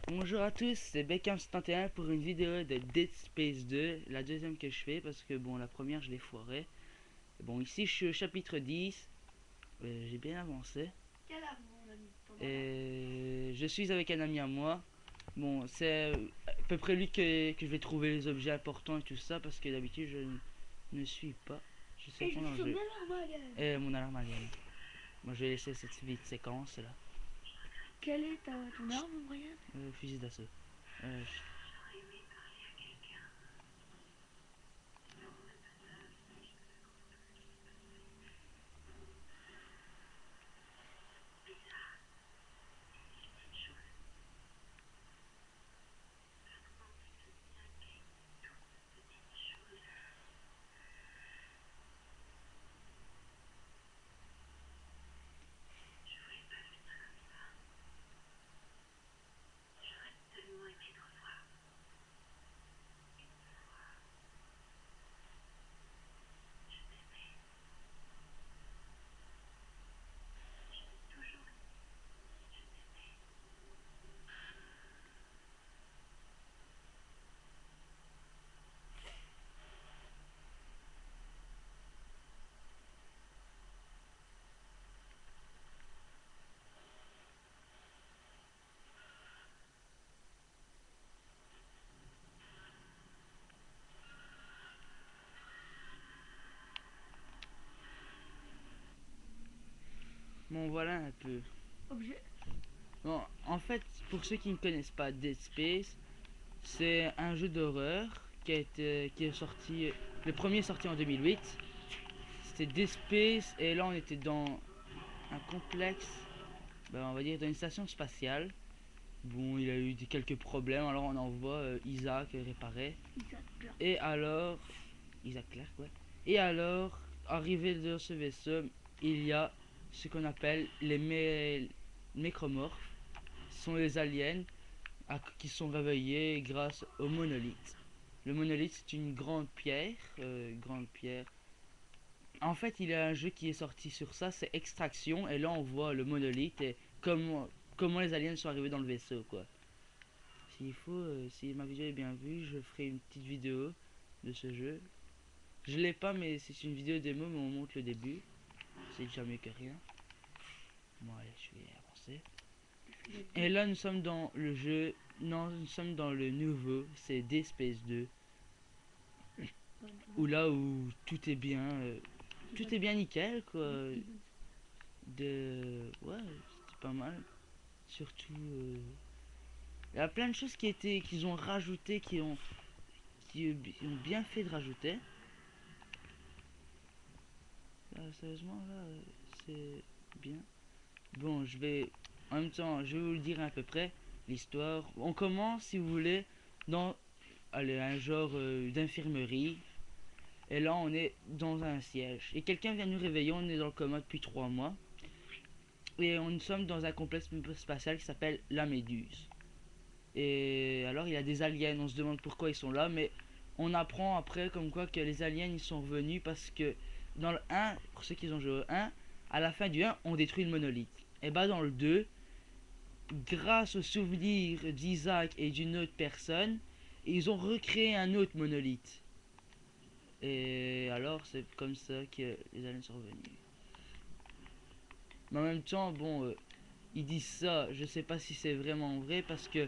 Bonjour à tous, c'est Beckham71 pour une vidéo de Dead Space 2, la deuxième que je fais parce que bon, la première je l'ai foirée. Bon, ici je suis au chapitre 10, j'ai bien avancé. Quelle arme, mon ami? Et je suis avec un ami à moi. Bon, c'est à peu près lui que je vais trouver les objets importants et tout ça parce que d'habitude je ne suis pas. Je sais Et je pas dans suis le son jeu. alarme alien. Et mon alarme alien. Moi je vais laisser cette vite séquence là. Quelle est ton arme, Brian? Fusil d'assaut. Euh, bon, voilà un peu. Objet. Bon, en fait, pour ceux qui ne connaissent pas Dead Space, c'est un jeu d'horreur qui est sorti. Le premier est sorti en 2008. C'était Dead Space et là on était dans un complexe, on va dire dans une station spatiale. Bon, il a eu quelques problèmes, alors on envoie Isaac réparer. Isaac Clarke. Et alors, Isaac Clarke, ouais. Et alors, arrivé dans ce vaisseau, il y a ce qu'on appelle les mécromorphes. Ce sont les aliens qui sont réveillés grâce au monolithe. Le monolithe, c'est une grande pierre. En fait, il y a un jeu qui est sorti sur ça, c'est Extraction. Et là, on voit le monolithe et comment les aliens sont arrivés dans le vaisseau, quoi. Si ma vidéo est bien vue, je ferai une petite vidéo de ce jeu. Je l'ai pas, mais c'est une vidéo démo, mais on montre le début. C'est déjà mieux que rien. Bon, allez, je vais avancer. Et là, nous sommes dans le jeu. Non, nous sommes dans le nouveau. C'est Dead Space 2. Où tout est bien. Tout est bien nickel, quoi. Ouais, c'était pas mal. Surtout. Il y a plein de choses qu'ils ont rajouté, qui ont bien fait de rajouter. Là, sérieusement, là, c'est bien. Bon, en même temps, je vais vous le dire à peu près l'histoire. On commence, si vous voulez, dans un genre d'infirmerie. Et là, on est dans un siège. Et quelqu'un vient nous réveiller. On est dans le coma depuis 3 mois. Et nous sommes dans un complexe spatial qui s'appelle la Méduse. Et alors, il y a des aliens. On se demande pourquoi ils sont là. Mais on apprend après, comme quoi, que les aliens, ils sont revenus parce que dans le 1, pour ceux qui ont joué au 1, à la fin du 1, on détruit le monolithe. Et bah, dans le 2, grâce aux souvenirs d'Isaac et d'une autre personne, ils ont recréé un autre monolithe. Et alors, c'est comme ça que les aliens sont revenus. Mais en même temps, bon, ils disent ça, je sais pas si c'est vraiment vrai parce que,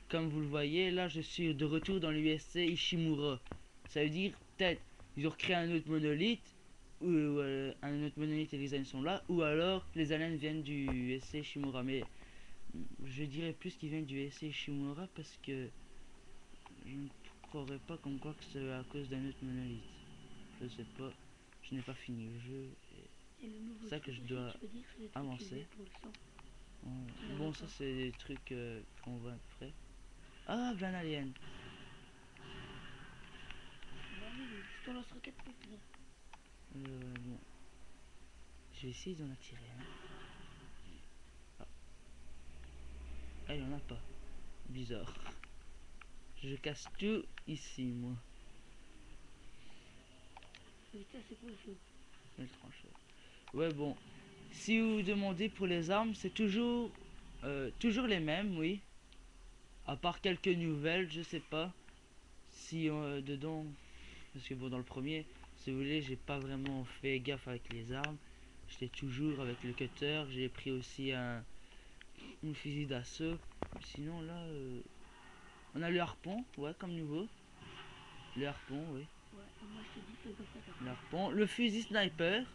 comme vous le voyez, là, je suis de retour dans l'USC Ishimura. Ça veut dire, peut-être, ils ont recréé un autre monolithe, ou un autre monolithe et les aliens sont là, ou alors les aliens viennent du USC Ishimura. Mais je dirais plus qu'ils viennent du USC Ishimura parce que je ne croirais pas comme quoi que c'est à cause d'un autre monolithe. Je sais pas, je n'ai pas fini le jeu. C'est ça que je dois avancer. Bon, ça c'est des trucs qu'on voit après. Ah, plein alien. Bon, je vais essayer d'en attirer un. Ah, il y en a pas. Bizarre. Je casse tout ici, moi. Le trancheur. Ouais, bon. Si vous vous demandez pour les armes, c'est toujours les mêmes, oui. À part quelques nouvelles, je sais pas si dedans, parce que bon, dans le premier, si vous voulez, j'ai pas vraiment fait gaffe avec les armes. J'étais toujours avec le cutter. J'ai pris aussi une fusil d'assaut. Sinon là, on a le harpon, ouais, comme nouveau. Le harpon, oui. Ouais, moi je te dis, fais gaffe à ta Le harpon. Le fusil sniper.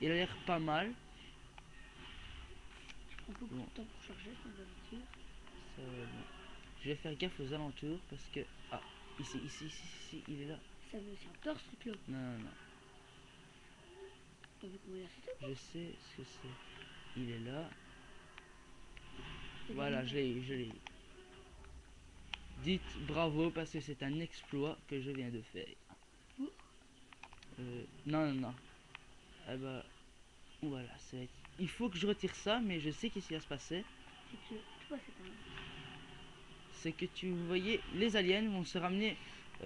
Il a l'air pas mal. Je prends beaucoup Bon. de temps pour charger, comme d'habitude. Ça, bon. Je vais faire gaffe aux alentours parce que... Ah, ici, il est là. Ça veut c'est un peur ce truc là. Non, non, non. T'as vu comment il a fait? Je sais ce que c'est. Il est là. C'est Voilà, des je l'ai eu. Dites bravo parce que c'est un exploit que je viens de faire. Ouh. Non, non, non. Eh ben, voilà, c'est... Il faut que je retire ça, mais je sais qu'est-ce qui va se passer. C'est que, tu vois, c'est un... C'est que tu voyais, les aliens vont se ramener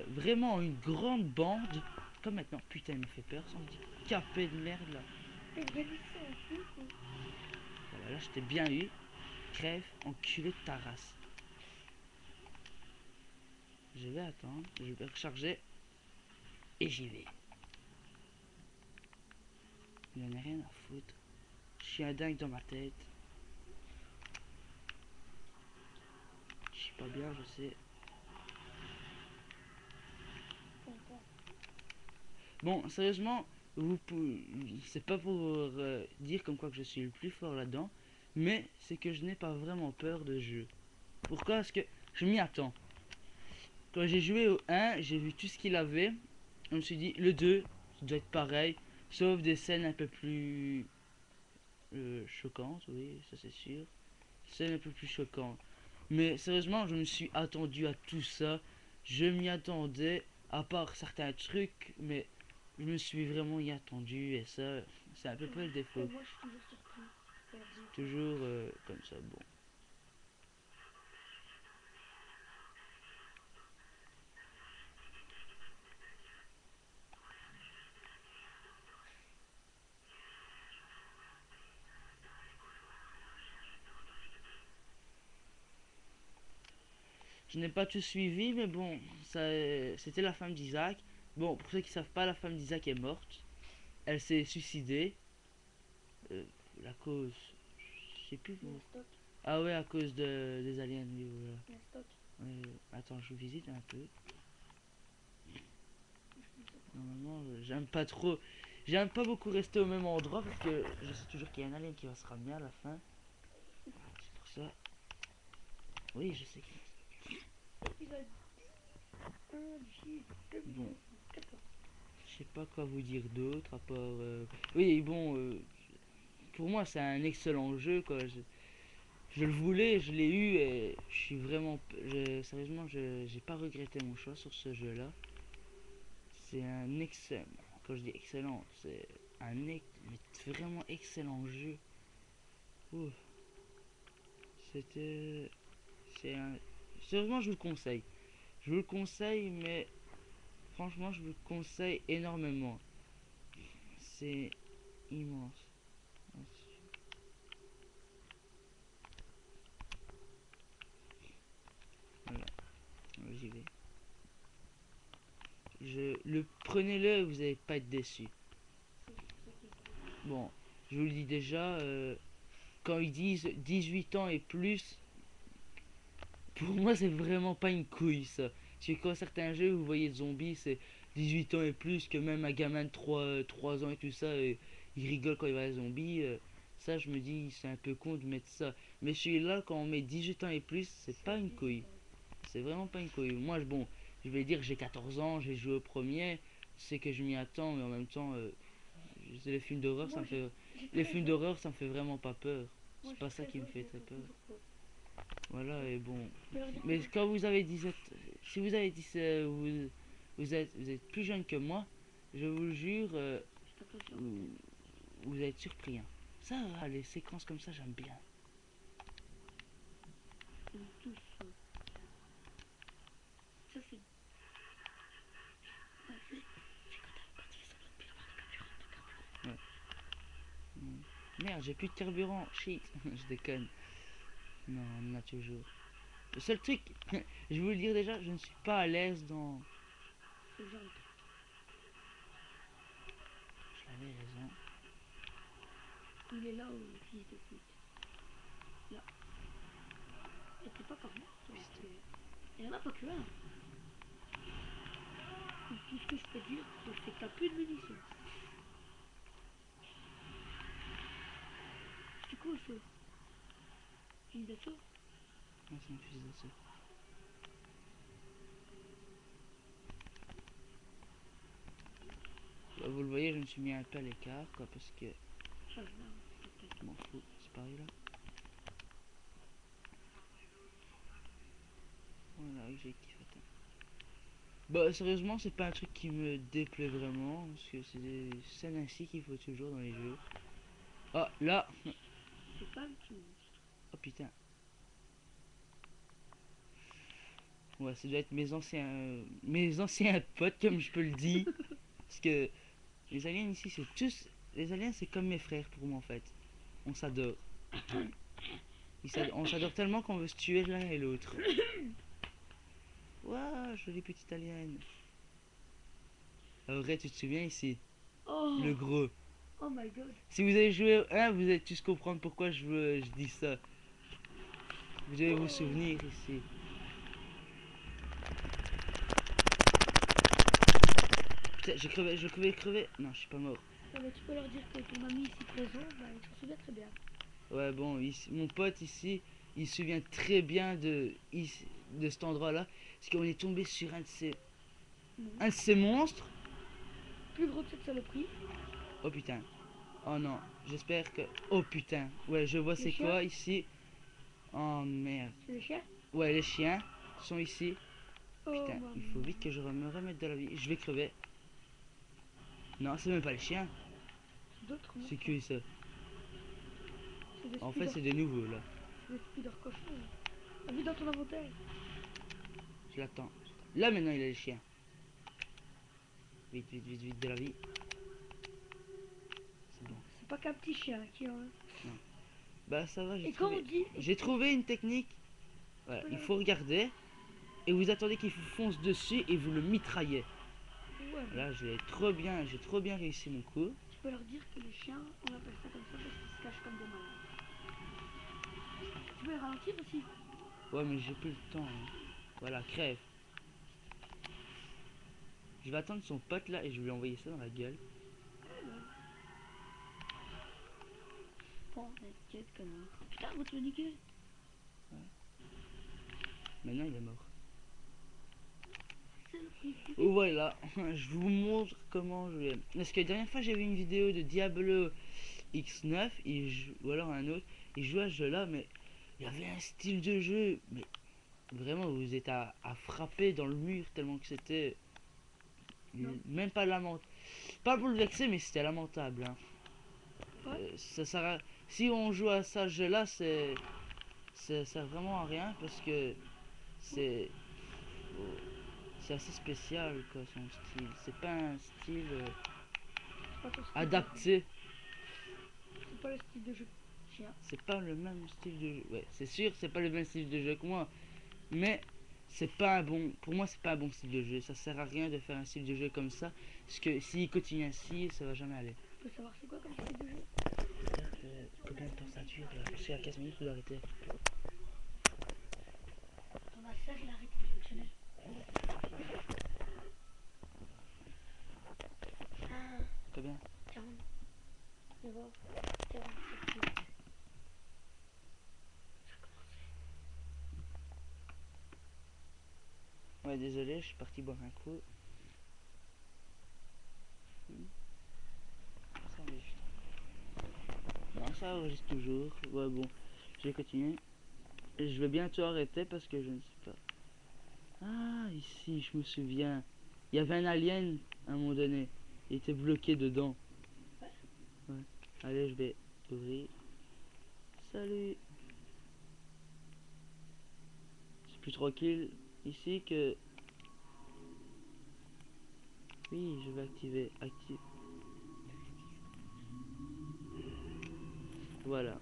vraiment une grande bande. Comme maintenant, putain, il me fait peur, son petit capet de merde là. Mais il y a des sons en plus, quoi. Voilà, là, je t'ai bien eu. Crève, enculé de ta race. Je vais attendre, je vais recharger. Et j'y vais. Il en a rien à foutre. Je suis un dingue dans ma tête. Je suis pas bien, je sais. Encore. Bon, sérieusement, c'est pas pour dire comme quoi que je suis le plus fort là-dedans, mais c'est que je n'ai pas vraiment peur de jeu. Pourquoi? Parce que je m'y attends. Quand j'ai joué au 1, j'ai vu tout ce qu'il avait. Je me suis dit, le 2, ça doit être pareil, sauf des scènes un peu plus choquantes, oui, ça c'est sûr. Scènes un peu plus choquantes. Mais sérieusement, je me suis attendu à tout ça. Je m'y attendais, à part certains trucs, mais je me suis vraiment y attendu et ça, c'est à peu près le défaut. Moi je suis toujours surpris. Faut leur dire. Toujours comme ça, bon. Je n'ai pas tout suivi, mais bon, ça, c'était la femme d'Isaac. Bon, pour ceux qui savent pas, la femme d'Isaac est morte. Elle s'est suicidée. La cause, je sais plus. Il y a un stock. Ah ouais, à cause des aliens, oui, voilà. Il y a un stock. Attends, je visite un peu. Normalement, j'aime pas trop. J'aime pas beaucoup rester au même endroit parce que je sais toujours qu'il y a un alien qui va se ramener à la fin. C'est pour ça. Oui, je sais que... Il a 1, 10, 2, Bon. 14. Je sais pas quoi vous dire d'autre à part... Oui, bon, pour moi c'est un excellent jeu quoi. Je le voulais, je l'ai eu et je suis vraiment... sérieusement, j'ai pas regretté mon choix sur ce jeu là. C'est un excellent... Quand je dis excellent, c'est mais vraiment excellent jeu. Ouh. C'était... C'est un... Sérieusement, je vous le conseille. Je vous le conseille, mais... Franchement, je vous le conseille énormément. C'est immense. Voilà, j'y vais. Prenez-le, vous n'allez pas être déçu. Bon, je vous le dis déjà, quand ils disent 18 ans et plus, pour moi c'est vraiment pas une couille ça. Parce que quand certains jeux vous voyez de zombies c'est 18 ans et plus, que même un gamin de 3 ans et tout ça, il rigole quand il va à zombie. Ça je me dis c'est un peu con de mettre ça. Mais celui-là quand on met 18 ans et plus, c'est pas une couille. C'est vraiment pas une couille. Moi bon, je vais dire j'ai 14 ans, j'ai joué au premier, c'est que je m'y attends, mais en même temps, les films d'horreur ça me fait... Les films d'horreur ça me fait vraiment pas peur. C'est pas ça qui me fait très peur. Voilà, et bon. Mais quand vous avez 17, si vous avez 17, vous êtes plus jeune que moi, je vous le jure, vous allez être surpris. Hein. Ça va, les séquences comme ça, j'aime bien. Ça c'est... Merde, j'ai plus de carburant. Shit, je déconne. Non, on en a toujours. Le seul truc, je vais vous le dire déjà, je ne suis pas à l'aise dans... Ce genre de truc. J'avais raison. Il est là où fils de pute. Là. Et t'es pas par là. Il y en a pas que un. Tout ce que je peux dire, c'est que t'as plus de munitions. C'est quoi ça? Fils d'assaut? Ah, c'est un fusil d'assaut. Là, vous le voyez, je me suis mis un peu à l'écart, quoi, parce que Ah, là, je m'en fous. C'est pareil là. Voilà, j'ai kiffé. Bah, sérieusement, c'est pas un truc qui me déplaît vraiment, parce que c'est des scènes ainsi qu'il faut toujours dans les jeux. Ah, là! c'est pas un petit monstre. Oh putain. Ouais, ça doit être mes anciens potes, comme je peux le dire. Parce que les aliens ici, c'est tous... Les aliens, c'est comme mes frères pour moi, en fait. On s'adore. On s'adore tellement qu'on veut se tuer l'un et l'autre. Waouh, jolie petite alien. Alors, Ray, tu te souviens ici? Oh, Le gros. oh my god. Si vous avez joué au 1, vous allez tous comprendre pourquoi je dis ça. Vous devez vous souvenir ici. Putain, j'ai crevé. Non, je suis pas mort. Ah, bah, tu peux leur dire que ton ami ici présent, bah, il se souvient très bien. Ouais, bon, mon pote ici, il se souvient très bien de cet endroit-là. Parce qu'on est tombé sur Non. un de ces monstres. Plus gros que cette saloperie. Oh putain. Oh non, j'espère que... Oh putain. Ouais, je vois Les c'est chiens? quoi ici. Oh merde. C'est le chien? Ouais, les chiens sont ici. Oh, Putain, il faut vite que je me remette de la vie. Je vais crever. Non, c'est même pas les chiens. D'autres C'est monstres. que ça. C'est des En fait, speeders. c'est des nouveaux là. C'est des speeders cochons. T'as vu dans ton inventaire? Je l'attends. Là maintenant, il a les chiens. Vite, vite, vite, vite de la vie. C'est bon. C'est pas qu'un petit chien qui en a. Bah ça va, Et quand on dit. j'ai trouvé une technique. Voilà, il faut regarder et vous attendez qu'il vous fonce dessus et vous le mitraillez. Ouais, Là, j'ai trop bien réussi mon coup. tu peux leur dire que les chiens, on appelle ça comme ça parce qu'ils se cachent comme des malades. Tu peux les ralentir aussi. Ouais, mais j'ai plus le temps. Hein. Voilà, crève. Je vais attendre son pote là et je vais lui envoyer ça dans la gueule. Bon, quel connard. Putain, vous te le niquez. Maintenant, il est mort. C'est le prix. Voilà, je vous montre comment je vais. Parce que la dernière fois, j'ai vu une vidéo de Diablo X9 ou alors un autre. Il jouait à ce jeu là, mais il y avait un style de jeu. Mais vraiment, vous êtes à frapper dans le mur tellement que c'était. Même pas lamentable. Pas pour le vexer, mais c'était lamentable. Hein. Ouais. Ça sert à... Si on joue à ça, ce jeu là, ça sert vraiment à rien parce que c'est. C'est assez spécial quoi son style. C'est pas un style C'est pas ton style. adapté. C'est pas le style de jeu. Chien. C'est pas le même style de jeu. Ouais, c'est sûr, c'est pas le même style de jeu que moi. Mais c'est pas un bon. Pour moi, c'est pas un bon style de jeu. Ça sert à rien de faire un style de jeu comme ça. Parce que s'il continue ainsi, ça va jamais aller. Je peux savoir c'est quoi comme style de jeu? Combien de temps ça dure là? Parce qu'à 15 minutes, vous l'arrêtez. On va faire l'arrêt de fonctionner. Ah, Combien? 40. On va 47 minutes. Ça a commencé. Ouais, désolé, je suis parti boire un coup. Ça enregistre. Non, ça enregistre toujours. Ouais, bon, je vais continuer. Et je vais bientôt arrêter parce que je ne sais pas. Ah, ici, je me souviens. Il y avait un alien à un moment donné. Il était bloqué dedans. Ouais. Allez, je vais ouvrir. Salut. C'est plus tranquille ici que... Oui, je vais activer. Active. Voilà.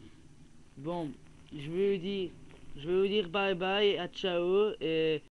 Bon, je veux dire je vais vous dire bye bye, à ciao et